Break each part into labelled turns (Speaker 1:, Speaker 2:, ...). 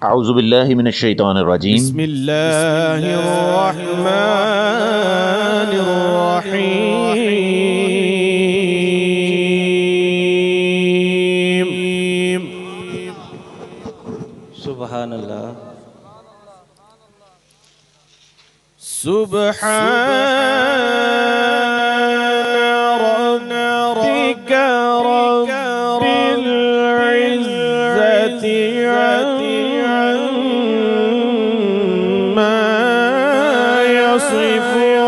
Speaker 1: आऊज़ुबिल्लाहि मिनश्शैतानिर्रजीम।
Speaker 2: बिस्मिल्लाहिर्रहमानिर्रहीम। सुभान अल्लाह। सुब्हान रब्बिका रब्बिल इज़्ज़ति अम्मा यसिफून।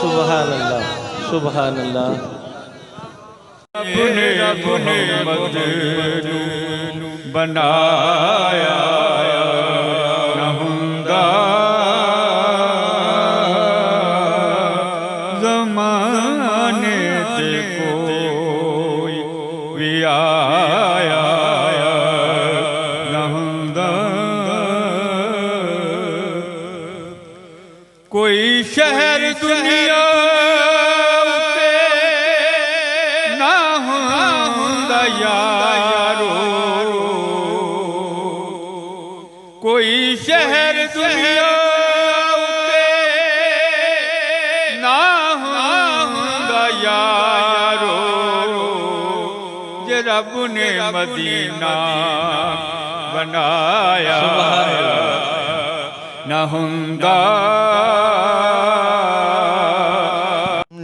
Speaker 2: सुभान अल्लाह, सुभान अल्लाह।
Speaker 3: अपने मोहम्मद बनाया न हुंदा ज़माने ते कोई भी आया न हुंदा कोई शहर दुनिया कोई शहर दुनिया ना होंदा यारो जे रब ने मदीना बनाया ना होंदा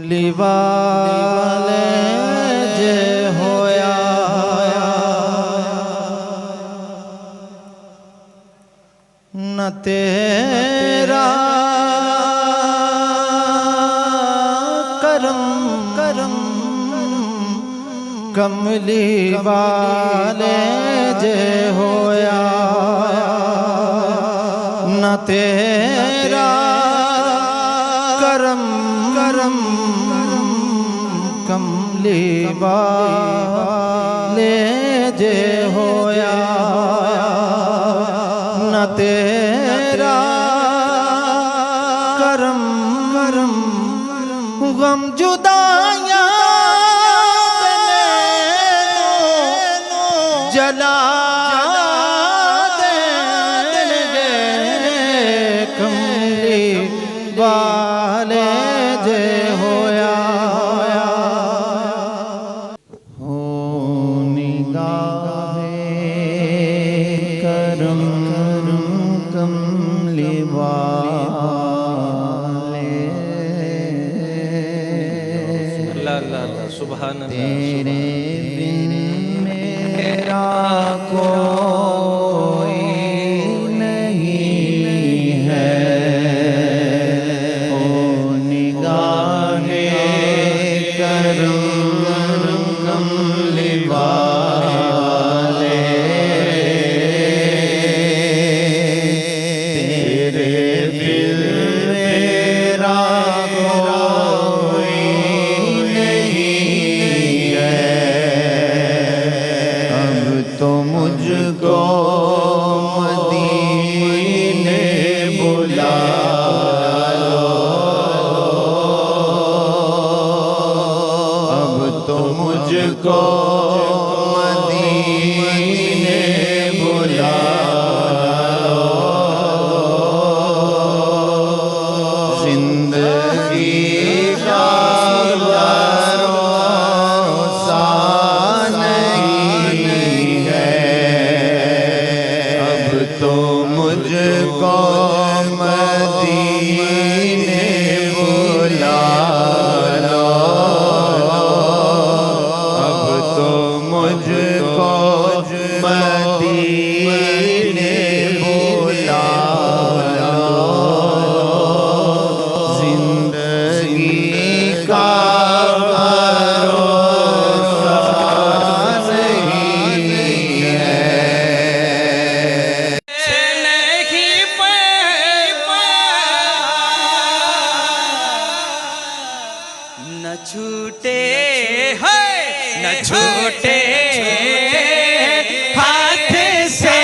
Speaker 2: लिवाले जे होया न तेरा करम करम कमली वाले जे होया न तेरा करम करम कमली वाले जे होया न तेरा करम करम गम जुदाया जला देंगे कमली वाले जे होया हो निगाहे करम कमली वाले अल्लाह अल्लाह अल्लाह सुभान अल्लाह।
Speaker 4: तेरे बिन मेरा कोई नहीं है ओ निगाहे करम कमली वाले तेरे बिन मेरा कोई नहीं है अब तो मुझको मदीने बुला लो अब तो मुझको मदीने बुला लो जिंदगी का भरोसा नहीं है अब तो मुझको मदीने बुला लो अब तो मुझको मदीने बुला लो जिंदगी का भरोसा नहीं है
Speaker 2: न छूटे है न छूटे हाथ से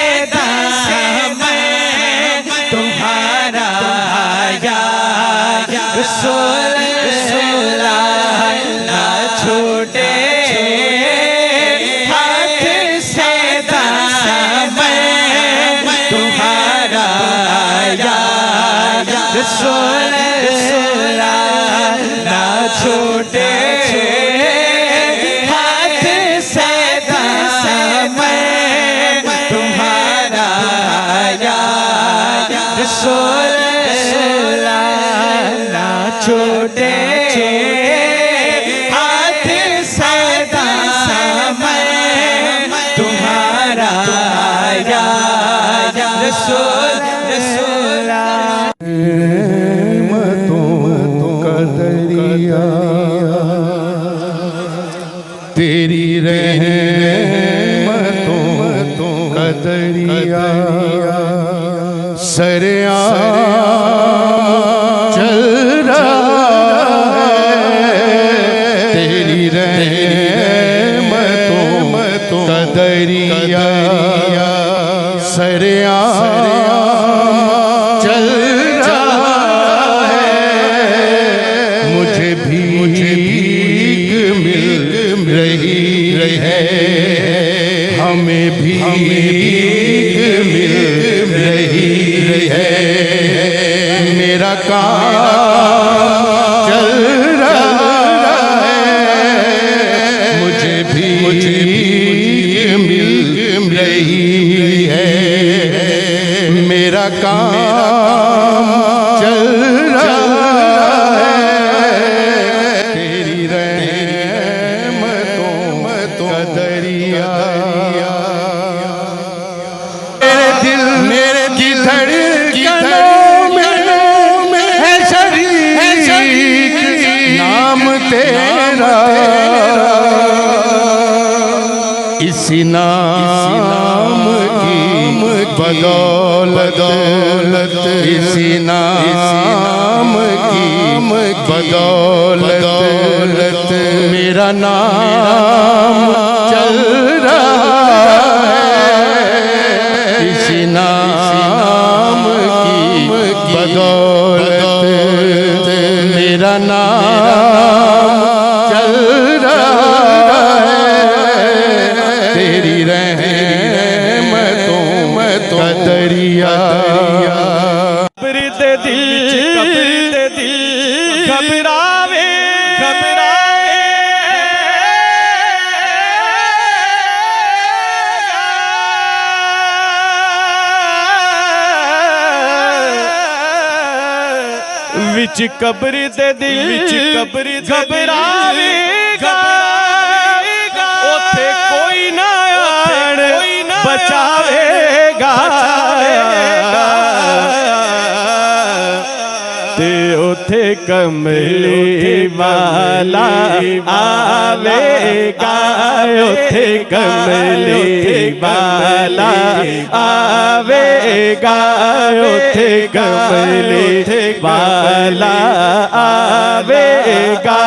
Speaker 2: रसूल रसूल
Speaker 4: का दरिया तेरी रहमतों का दरिया सरिया चल रहा है तेरी रहमतों का दरिया सरिया चल रहा है मुझे भीग मिल रही है हमें भीग मिल रही है मेरा काम चल रहा है मुझे भीग मिल रही है मेरा काम चल रहा है तेरी रहमतों का दरिया मेरे की धड़कनों में है शरीक नाम तेरा इसी नाम की बदौलत इसी नाम की बदौलत मेरा नाम चल रहा है इसी नाम की बदौलत मेरा नाम चल रहा है तेरी रहमतों का दरिया
Speaker 2: घबरावे घबरावे विच कब्र दे दिल विच कब्र घबरावे ओथे कोई ना आण बचावेगा ते ओथे कमली वाला आवेगा ओथे कमली वाला आवेगा ओथे कमली वाला आवेगा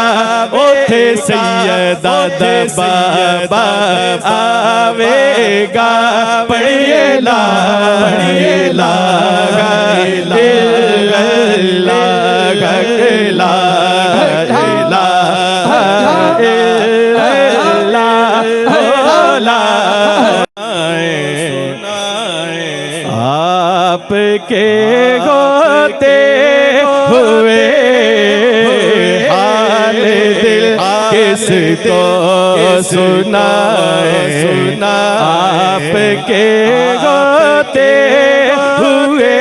Speaker 2: ओथे सैयदा बाबा आवेगा पढ़िए ला आपके होते हुए हाल दिल किसको सुनाए आपके होते हुए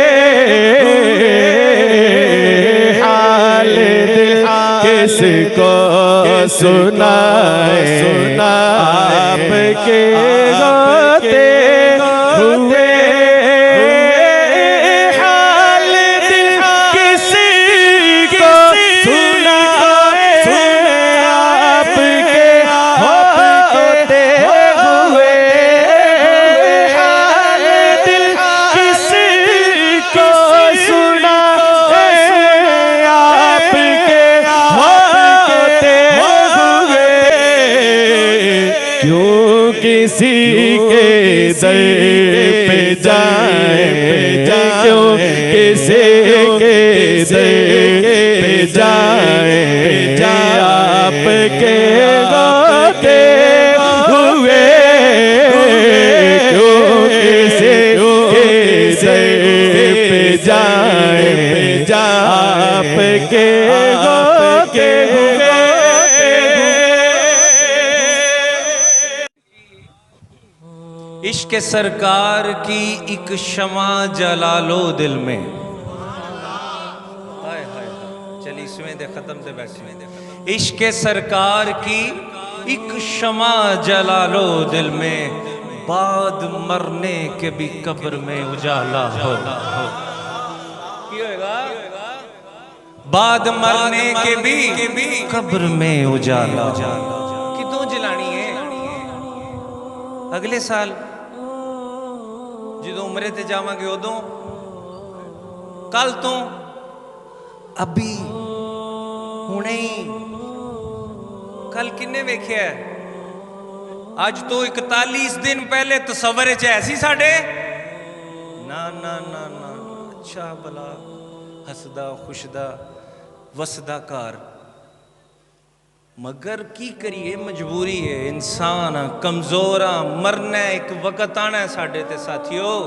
Speaker 2: हाल दिल किसको सुनाए आपके होते हुए किसी के दर पे जाए क्यों किसी के दर पे जाए आपके होते हुए क्यों किसी के दर पे जाए आपके होते हुए इश्क सरकार की एक शमा जला लो दिल में। हाय हाय चली इसमें दे खत्म से बैठे इश्क सरकार की एक शमा जला लो दिल में बाद मरने के भी कब्र में उजाला हो। की होएगा? बाद मरने के भी कब्र में उजाला। कितों जलानी है? अगले साल जो उमरे ते जावांगे उदों, कल तो, अभी, हुणे ही। कल किन्ने वेख्या? अज तो 41 दिन पहले तसव्वुर च ऐसी साडे ना ना ना ना अच्छा भला हसदा खुशदा वसदा घर। मगर की करिए, मजबूरी है, इंसान कमजोर मरना एक वक्त आना है साडे ते साथियों।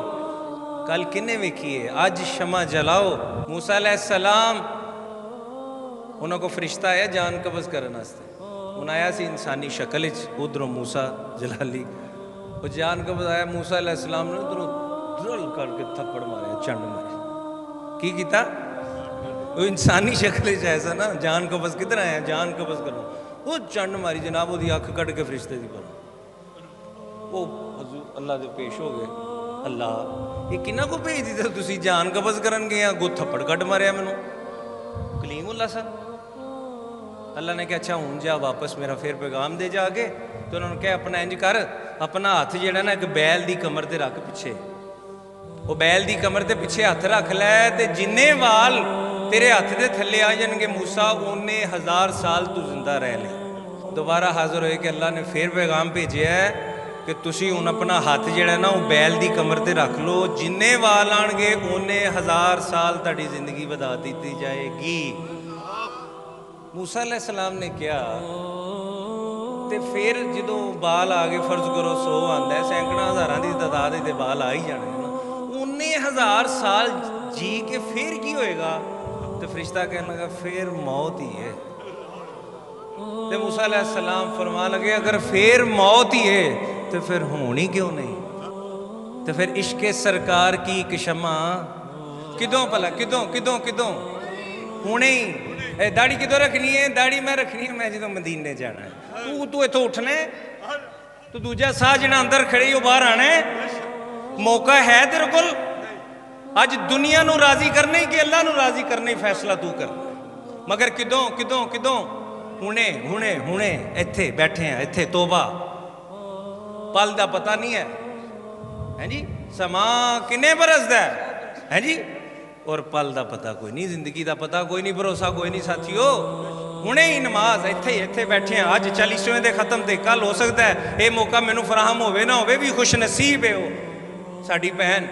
Speaker 2: कल किन्ने वेखिए? अज शमा जलाओ। मूसा अलैहिस्सलाम उन्होंने को फरिश्ता आया जान कब्ज करने वास्ते। उन्हें आया सी इंसानी शक्ल च, उधरों मूसा जलाली वो जान कब्ज आया। मूसा अलैहिस्सलाम ने उधरों ड्रल करके थप्पड़ मारे, चंड मारे। की किया? वो इंसानी शक्ल च ऐसा ना, जान कब्ज किधर आया, जान कब्ज करो, वो चंड मारी जनाब, वो अख कट के फरिश्ते की पर वो हजूर अल्लाह दे पेश हो गए। अल्लाह ये किन्ना को भेज दी तुसी जान कब्ज करन गए, अगो थप्पड़ कट मारिया मैनू कलीमुल्लाह सा। अल्लाह ने कहा अच्छा हूँ जा वापस मेरा फिर पैगाम दे जाके। तो उन्होंने कहा अपना इंज कर, अपना हाथ जेड़ा ना एक बैल की कमर ते रख पिछे, वो बैल की कमर ते पिछे हथ रख लै, ते जिन्ने वाल तेरे हथ दे थले आ जाएंगे मूसा, उन्ने 1000 साल तू जिंदा रह ले। दोबारा हाजिर होए कि अल्लाह ने फिर पैगाम भेजा है कि तुसी हुण अपना हाथ जेड़ा ना वो बैल की कमर ते रख लो, जिन्ने वाल आएंगे उन्ने 1000 साल तुहाडी जिंदगी वधा दी जाएगी। मूसा अलैहिस्सलाम ने कहा ते फिर जो बाल आ गए, फर्ज करो 100 आंदा है, सैकड़ों हज़ारां की तादाद ते बाल आ ही जाने ना, उन्ने 1000 साल जी के फिर की होएगा? तो फरिश्ता कहने लगा फिर मौत ही है। तो मूसा अलैहिस्सलाम फरमा लगे अगर फिर मौत ही है तो फिर होनी क्यों नहीं? तो फिर इश्क सरकार की एक शमा किदों भला, किदों किदों किदों हुणे ही। दाढ़ी किदों रखनी है? दाढ़ी मैं रखनी है मैं जो मदीने जाना है। तू इथों उठना है, तू दूजा साह जिहड़ा अंदर खड़ी हो बाहर आना है। मौका है तेरे कोल अज दुनिया नू राजी करने ही कि अल्लाह नू राजी करने ही फैसला तू कर। मगर किदों किदों किदों हुणे हुणे हुणे इत्थे बैठे हैं, इत्थे तोबा। पल दा पता नहीं है जी, समा किन्ने बरस दा है जी, और पल दा पता कोई नहीं, जिंदगी दा पता कोई नहीं, भरोसा कोई नहीं साथियों। हुणे ही नमाज इत्थे बैठे हैं, अज 40वें दे खत्म ते कल हो सकता है ये मौका मैनू फराहम होवे ना होवे भी खुश नसीब है वो साड़ी भैन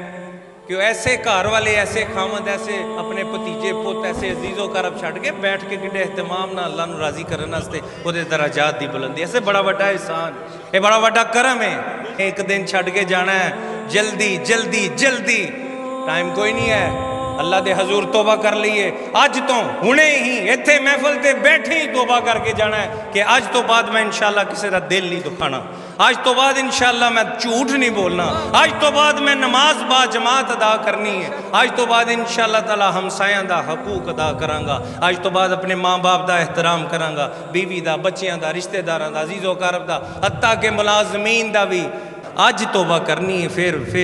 Speaker 2: कि ऐसे घर वाले, ऐसे खामद, ऐसे अपने भतीजे पुत, ऐसे अजीजो करब छड़ के बैठ के किडे एहतमाम ना अल्लाह नू राजी करने वास्ते ओदे दराजात दी बुलंदी। ऐसे बड़ा बड़ा एहसान, ये बड़ा बड़ा करम है। एक दिन छड़ के जाना है, जल्दी जल्दी जल्दी, टाइम कोई नहीं है। अल्लाह दे हजूर तोबा कर लीए अज तो, हुणे ही इत्थे महफिल ते बैठे ही तोबा करके जाना है कि अज तो बाद मैं इंशाअल्लाह किसी का दिल नहीं दुखाना, आज तो बाद इंशाअल्लाह मैं झूठ नहीं बोलना, आज तो बाद मैं नमाज बा जमात अदा करनी है, आज तो बाद इंशाअल्लाह ताला हमसायां दा हकूक अदा करांगा, आज तो बाद अपने माँ बाप दा एहतराम करांगा, बीवी दा, बच्चियां दा, रिश्तेदारां दा, अजीज़ो कारब दा, हत्ता के मुलाजमीन दा भी अज तोबा करनी है।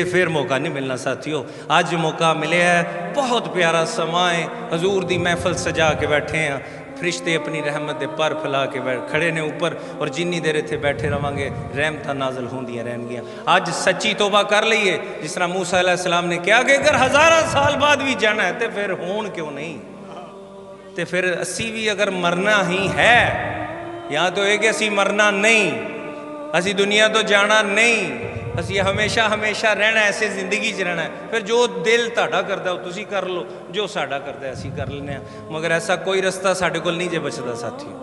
Speaker 2: फिर मौका नहीं मिलना साथियों। अज मौका मिले है, बहुत प्यारा समा है, हजूर दी महफिल सजा के बैठे हैं, फरिश्ते अपनी रहमत दे पर फैला के खड़े ने ऊपर, और जिन्नी देर इत्थे बैठे रवांगे रहमत नाजल होंदियां रहनगियां। अज सच्ची तोबा कर लईए जिस तरह मूसा अलैहिस्सलाम ने कहा कि अगर 1000 साल बाद भी जाना है तो फिर होन क्यों नहीं? तो फिर असी भी अगर मरना ही है, या तो है कि असी मरना नहीं, असी दुनिया तो जाना नहीं, असी हमेशा हमेशा रहना, ऐसे जिंदगी च रहना है। फिर जो दिल तुहाडा करदा वो तुसी कर लो, जो साडा करदा असी कर लेने। मगर ऐसा कोई रस्ता साडे कोल नहीं जे बचदा साथियों,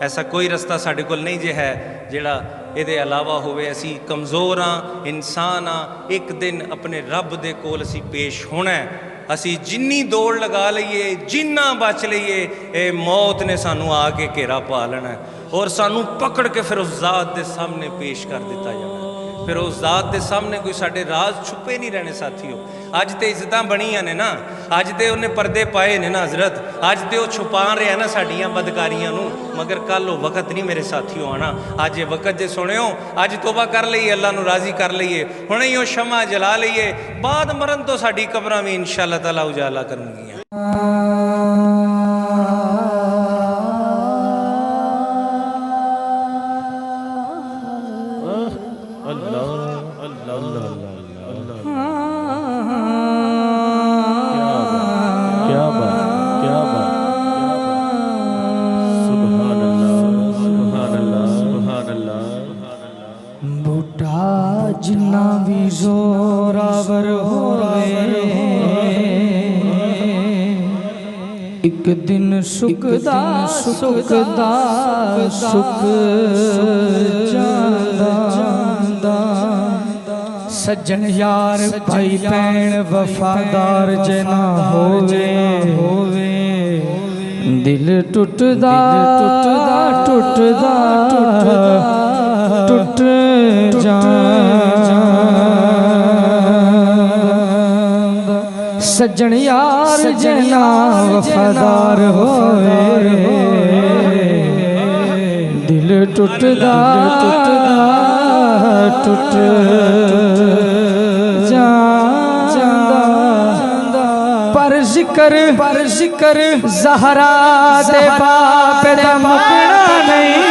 Speaker 2: ऐसा कोई रस्ता साडे कोल नहीं जे है जिहड़ा इहदे अलावा होवे। असी कमज़ोर हाँ, इंसान हाँ, एक दिन अपने रब दे कोल असी पेश होना है। असी जिन्नी दौड़ लगा लईए, जिन्ना बच लईए, ये मौत ने सानू आके घेरा पा लेना है और सानू पकड़ के फिर उस ज़ात दे सामने पेश कर दिता जाना है। फिर उस ज़ात के सामने कोई साढ़े राज छुपे नहीं रहने साथियों। अज तो इज्जत बनिया ने ना, अज तो उन्हें पर्दे पाए ने ना हजरत, अज तो वह छुपा रहा ना साड़ियाँ बदकारियां नूं, मगर कल वो वक्त नहीं मेरे साथियों आना। अज ये वक्त जे सुनियो, अज तोबा कर लीए, अल्लाह नूं राजी कर लीए, हुणे ही शमा जला लीए, बाद मरण तो साडी कबरां भी इंशाअल्लाह ताला उजाला करनगियां।
Speaker 5: जिन्ना भी जोरावर होवे एक दिन सुखदा सुखदा सुख जांदा सज्जन यार भाई भैन वफादार जना होवे दिल टुटदा टुटदा टुटदा टुट सज्जन यार जना वफादार होए दिल टुटदा टुट जांदा पर जिक्र ज़हरा दे बाप दा मुकना नहीं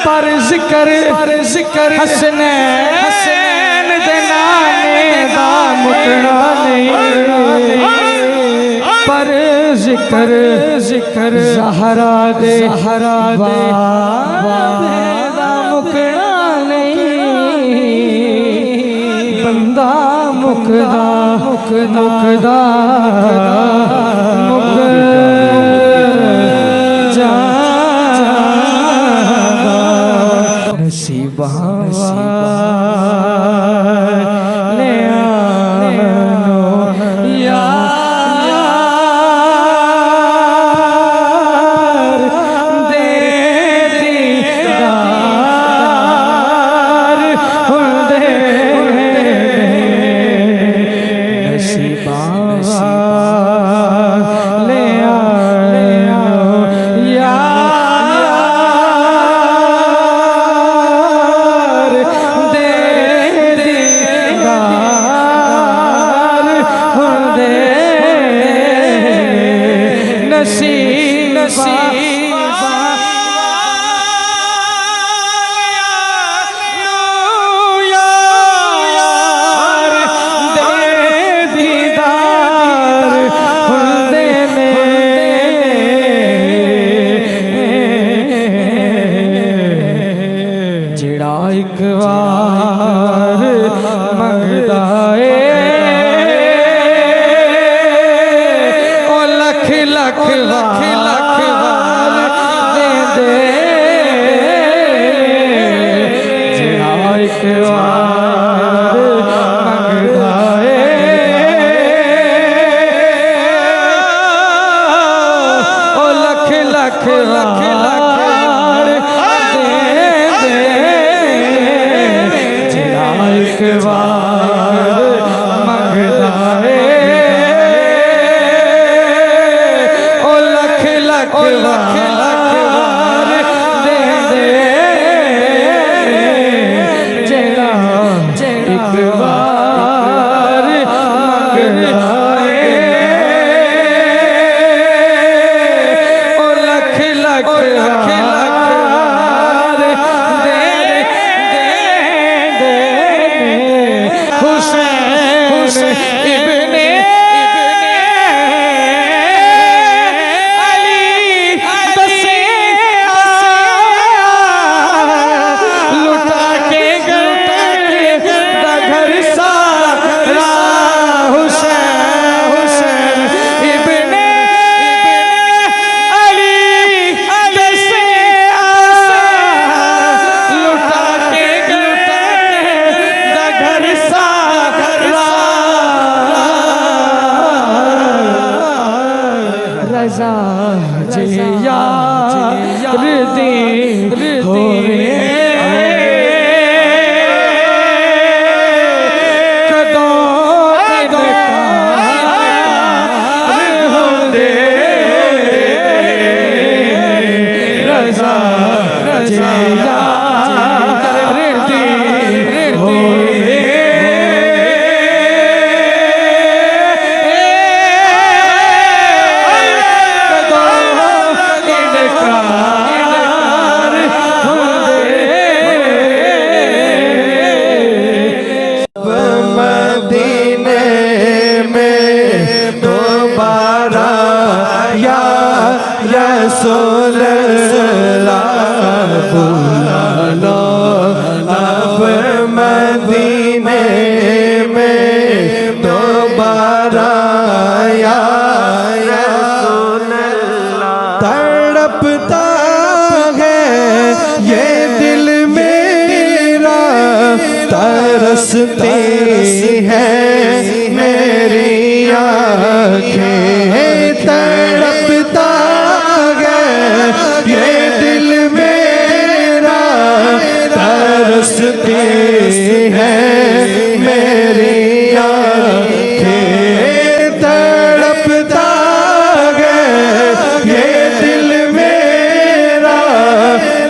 Speaker 5: पर जिक्र हसनैन दे नाने दा मुकना नहीं पर जिक्र ज़हरा दे दा मुकना नहीं बंदा मुकदा मुक नसीबा ले आनो यार दे दीदार दे नसीबा ले आनो यार दे दीदार दे नसीबा जिड़ा एक बार मंगदा ए ओ लख लख बार दे दे जिड़ा एक बार मंगदा ए ओ लख बार एक बार मंगदा ए ओ लख बार दे दे जेड़ा एक बार मंगदा ए ओ लख बार दे हुसैन इब्ने अली दसे लुटा के घर सारा हुसैन इब्ने अली दसे लुटा के घर सारा
Speaker 4: रसूल अल्लाह बुला लो अब मदीने में दोबारा या रसूल अल्लाह। तड़पता है ये दिल मेरा, तरसती है मेरी आँखें, तड़पता है ये दिल मेरा, तरसती है मेरी आँखें, तड़पता है ये दिल मेरा,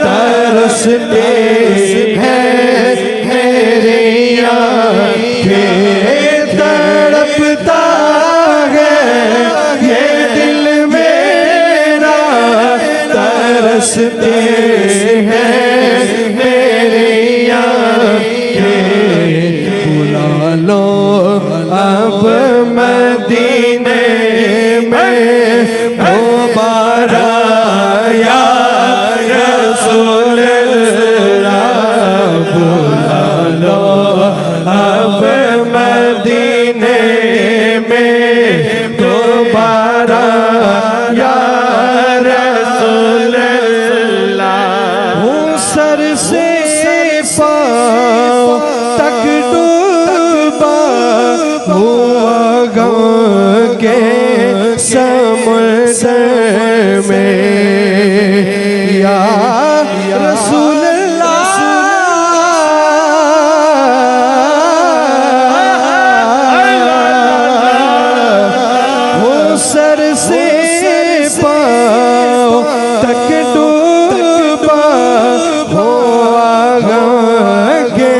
Speaker 4: तरसती है मेरी आँखें, तड़पता है ये दिल मेरा, तरसती है मेरी आँखें। बुला लो अब मदीने में दोबारा या रसूल अल्लाह, बुला लो अब मदीने में दोबारा या रसूल अल्लाह। हूँ सर से पाँव तक डूबा हुआ गम के समुद्र में, या रसूल अल्लाह। वो सर से पाँव तक डूबा हुआ गम के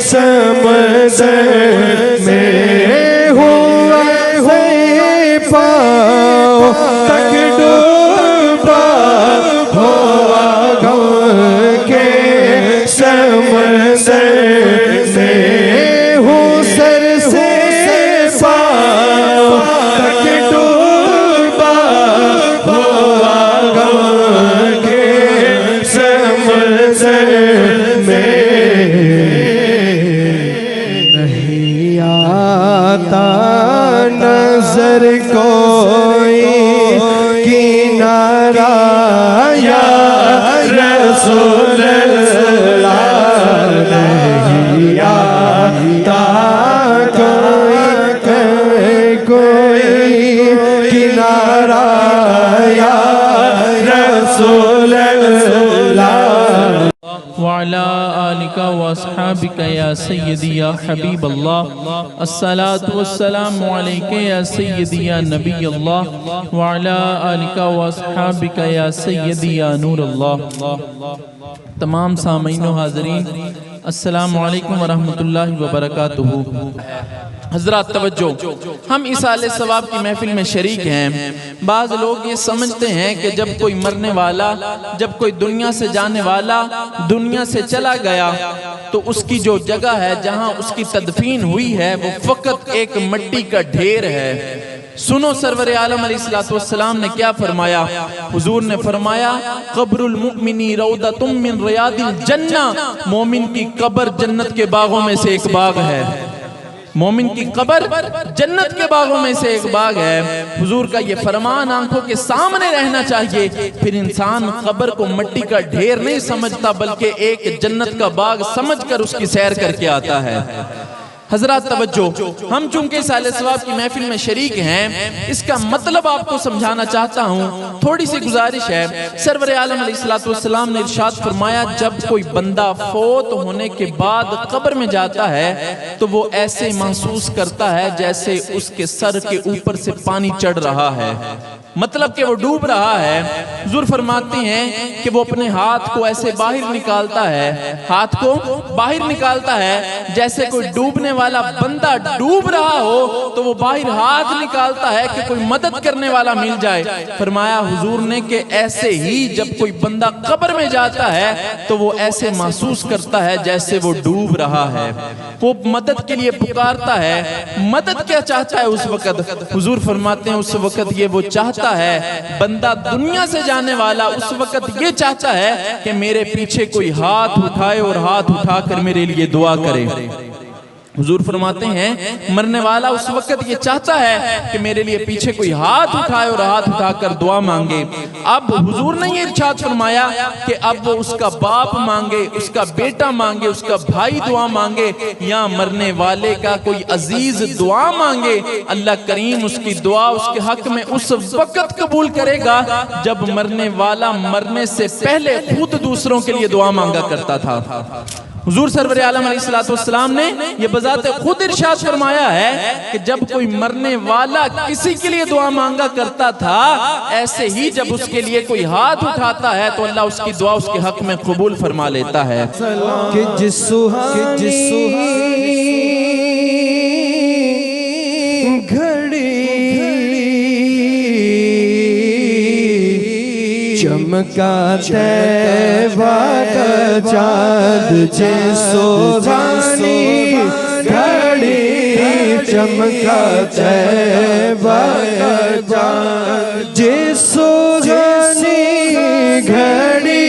Speaker 4: समुद्र में, हुआ है पाँव तक डूबा हुआ गम के समुद्र में, हूँ सर से पाँव तक डूबा हुआ गम के समुद्र में। नहीं आता नजर कोई किनारा या रसूल अल्लाह, नहीं आता कोई किनारा या रसूल अल्लाह।
Speaker 6: वाला आलिका वअस्हाबिका या सय्यदी या हबीब अल्लाह, अस्सलातु वस्सलामु अलैका या सय्यदी या नबी अल्लाह, वाला आलिका वअस्हाबिका या सय्यदी या नूर अल्लाह। तमाम सामीन व हाज़रीन, अस्सलामु अलैकुम वरहमतुल्लाहि वबरकातुहू। हज़रात तवज्जो, हम इस आले सवाब की महफिल में शरीक हैं। बाज़ लोग ये समझते हैं कि जब कोई मरने वाला, जब कोई दुनिया से जाने वाला दुनिया से चला गया तो उसकी जो जगह है जहाँ उसकी तदफीन हुई है वो फ़कत एक मिट्टी का ढेर है। सुनो सरवर आलम अलैहिस्सलाम ने क्या फरमाया। हुजूर ने फरमाया, कब्रुल मुमिनी रौदतुम मिन रियादिल जन्नह, मोमिन की कब्र जन्नत के बागों में से एक बाग है। मोमिन की कब्र जन्नत के बागों में से एक बाग है। हुजूर का ये फरमान आंखों के सामने रहना चाहिए। फिर इंसान कब्र को मिट्टी का ढेर नहीं समझता बल्कि एक जन्नत का बाग समझकर उसकी सैर करके आता है। हजरात तवज्जो, हम चूंकि साले सवाब की महफिल में शरीक हैं, इसका मतलब आपको समझाना चाहता हूँ। थोड़ी सी गुजारिश है। सरवर आलम अलैहिस्सलाम ने इरशाद फरमाया, जब कोई बंदा फोत होने के बाद कब्र में जाता है तो वो ऐसे महसूस करता है जैसे उसके सर के ऊपर से पानी चढ़ रहा है, मतलब कि वो डूब रहा है। हुजूर फरमाते हैं कि वो अपने हाथ को ऐसे बाहर निकालता है, हाथ को बाहर निकालता है जैसे कोई डूबने वाला बंदा डूब रहा हो तो वो बाहर हाथ निकालता है कि कोई मदद करने वाला मिल जाए। फरमाया हुजूर ने कि ऐसे ही जब कोई बंदा कब्र में जाता है तो वो ऐसे महसूस करता है जैसे वो डूब रहा है। वो मदद के लिए पुकारता है। मदद क्या चाहता है उस वक्त? हुजूर फरमाते हैं उस वक्त ये वो चाहता चाहता है, बंदा दुनिया से जाने वाला उस वक्त ये चाहता है कि मेरे पीछे कोई हाथ उठाए और हाथ उठाकर मेरे लिए दुआ करे। हुजूर फरमाते हैं मरने वाला उस वक्त ये चाहता है कि मेरे लिए पीछे कोई हाथ उठाए और हाथ उठाकर दुआ मांगे। अब हुजूर ने ये इरशाद फरमाया कि अब वो उसका बाप मांगे, उसका बेटा मांगे, उसका भाई दुआ मांगे या मरने वाले का कोई अजीज दुआ मांगे, अल्लाह करीम उसकी दुआ उसके हक में उस वक्त कबूल करेगा जब मरने वाला मरने से पहले खुद दूसरों के लिए दुआ मांगा करता था। हुजूर सरवर आलम अलैहिस्सलाम ने यह बजाते खुद इरशाद फरमाया है कि जब कोई मरने वाला किसी के लिए दुआ मांगा करता था, ऐसे ही जब उसके लिए कोई हाथ उठाता है तो अल्लाह उसकी दुआ उसके हक में कबूल फरमा लेता है।
Speaker 4: कि जिस सुहानी घड़ी चमका तैबा का चाँद, जिस सुहानी घड़ी चमका तैबा का चाँद, जिस सुहानी घड़ी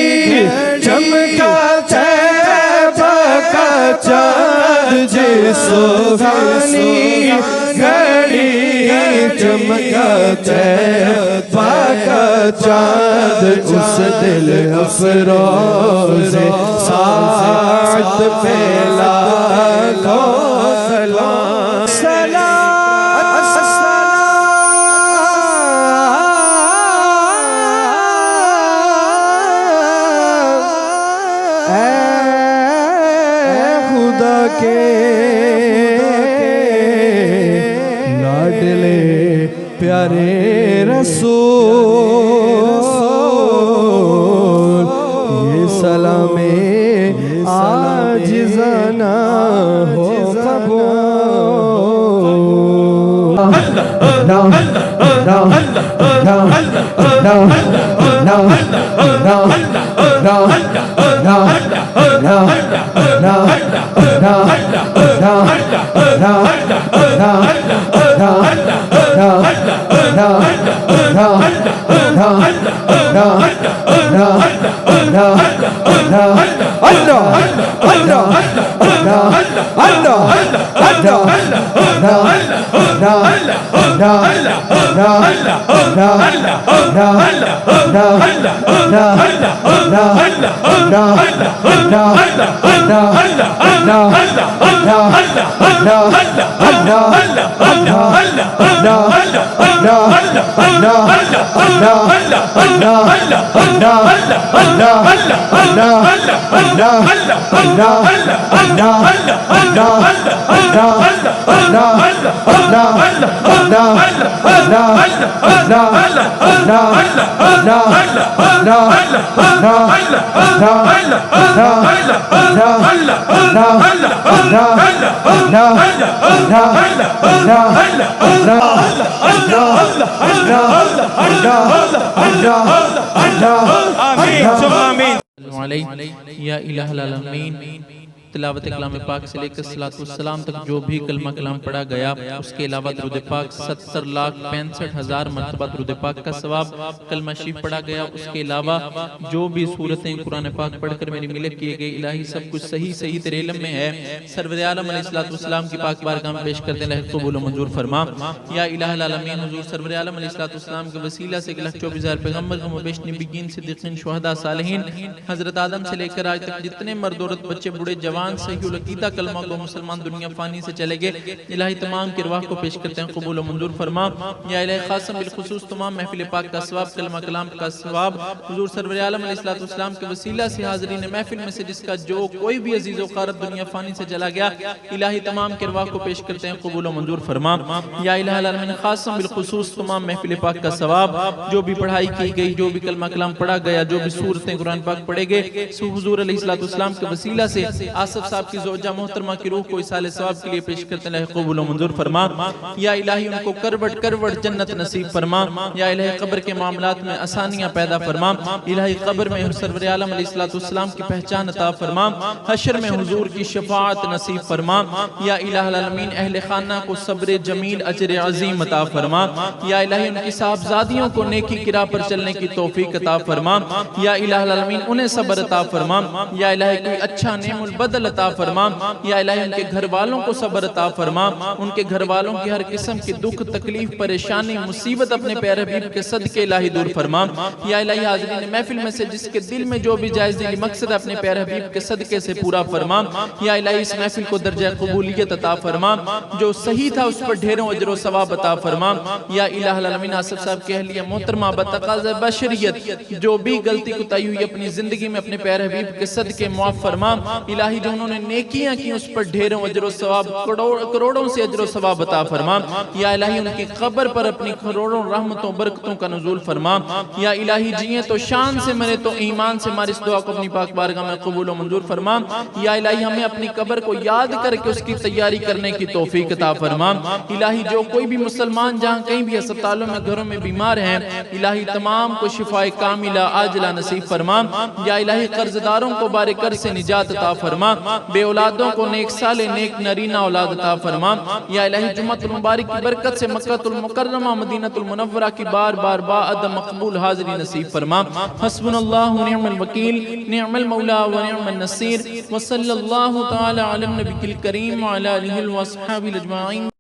Speaker 4: चमका तैबा का चाँद, जिस सुहानी घड़ी चमका तैबा का चाँद, उस दिल अफरोज़ साथ पे लाखों सलाम खुदा के लाडले प्यारे रसूल, ये सलामे आजिज़ाना हो
Speaker 6: या इलाहुल आलमीन। तिलावत कलाम पाक से लेकर सलातो सलाम तक जो भी कलमा कलाम पढ़ा गया, उसके अलावा दुरूद पाक 70,65,000 मरतबा दुरूद पाक का सवाब, कलमा शरीफ पढ़ा गया, उसके अलावा जो भी सूरतें कुरान पाक पढ़कर मेरी मिलत किए गए, इलाही सब कुछ सही सही तेरे इल्म में है। सरवर आलम अलैहिस्सलातु वस्सलाम की पाक बारगाह में पेश करते हैं, कबूल मंजूर फरमा। या इलाहुल आलमीन हुजूर सरवर आलम अलैहिस्सलातु वस्सलाम के वसीला से 1,24,000 पैगंबर मुबश्शिरीन नबीयीन सिद्दीकीन शुहदा सालिहीन हजरत आदम से लेकर आज तक जितने मर्द औरत बच्चे बूढ़े जवान सहीहुल अकीदा कलमा को मुसलमान दुनिया फानी से चले गए, इलाही तमाम की अरवाह को पेश करते हैं, कबूल मंजूर फरमा। या इलाही खासम बिलखुसूस तमाम महफिल पाक का सवाब, कलमा कलाम का सवाब हुजूर सरवर आलम अलैहिस्सलातु वस्सलाम के वसीला से हाज़रीन महफिल में से जिसका जो कोई भी अजीज़ व क़ारब दुनिया फानी से चला गया, इलाही तमाम की अरवाह को पेश करते हैं, कबूल मंजूर फरमा। या इलाही आलमीन खासम बिलखुसूस तमाम महफिल पाक का सवाब, जो भी पढ़ाई की गई, जो भी कलमा कलाम पढ़ा गया, जो भी सूरतें कुरान पाक पढ़े गए, हुजूर अलैहिस्सलातु वस्सलाम के वसीला से आसफ साहब की ज़ौजा मोहतरमा की रूह को इसाले सवाब के लिए पेश करते हैं, कबूल व मंजूर फरमा। या इलाही उनको करवट करवट जन्नत नसीब फरमा। या इलाही कब्र के मामलात में आसानियां पैदा फरमा। इलाही कब्र में सरवर आलम अलैहिस्सलाम की पहचान अता फरमा। हशर में हुजूर की शफाअत नसीब फरमा। या इलाहुल आलमीन अहले खाना को सब्र जमील अजर अजीम अता फरमा। या इलाही उनकी साहबजादियों को नेकी की राह पर चलने की तौफीक अता फरमा। या इलाहुल आलमीन उन्हें सब्र अता फरमा। या इलाही कोई अच्छा नेमुल बदल अता फरमा। या इलाही उनके घर वालों को सब्र अता फरमा। उनके घर वालों की हर किस्म की दुख तकलीफ परेशानी मुसीबत अपने प्यारे हबीब के सदके इलाही दूर फरमा। या इलाही हाज़रीन महफिल में से जिसके दिल में जो भी जायज़ दिली मकसद है अपने प्यारे हबीब के सदके से पूरा फरमा। या इलाही इस महफिल को दर्जा कबूलियत अता फरमा। जो सही था उस पर ढेरों अजर व सवाब अता फरमा। या इलाहुल आलमीन आसिफ साहब के अहलिया मोहतरमा बतकाज़ बशरियत जो भी गलती कोताही हुई अपनी जिंदगी में अपने प्यारे हबीब के सदके मुआफ़ फरमा। इलाही जो उन्होंने नेकियां की उस पर ढेरों अजर व सवाब करोड़ों से अजर व सवाब अता फरमा। या इलाही उनकी कब्र पर अपनी करोड़ों रहमतों बरकतों का नुज़ूल फरमा। या इलाही जिए तो शान से मरे तो ईमान से हमारी इस दुआ को अपनी पाक बारगाह में कबूल व मंजूर फरमा। या इलाही हमें अपनी कब्र को याद करके उसकी तैयारी करने की तौफीक अता फरमा। इलाही जो कोई भी मुसलमान जहाँ कहीं भी अस्पतालों में घरों में बीमार हैं, इलाही तमाम को शिफाए कामिला आजिला नसीब फरमा। या इलाही कर्जदारों को बारे कर्ज से निजात अता फरमा। बे औलादों को नेक साले नेक नरीना औलाद अता फरमा। या इलाही जुम्मतुल मुबारक की बरकत से मक्कातुल मुकर्रमा मदीनतुल मुनव्वरा की बार बार बाअद मकबूल हाज़िरी नसीब फरमा। हस्बुनल्लाहु व निअमल वकील निअमल मौला व निअमन नसीर व सल्लल्लाहु तआला अला नबियिल करीम व अला आलिहि व अस्हाबिहि अजमाइन।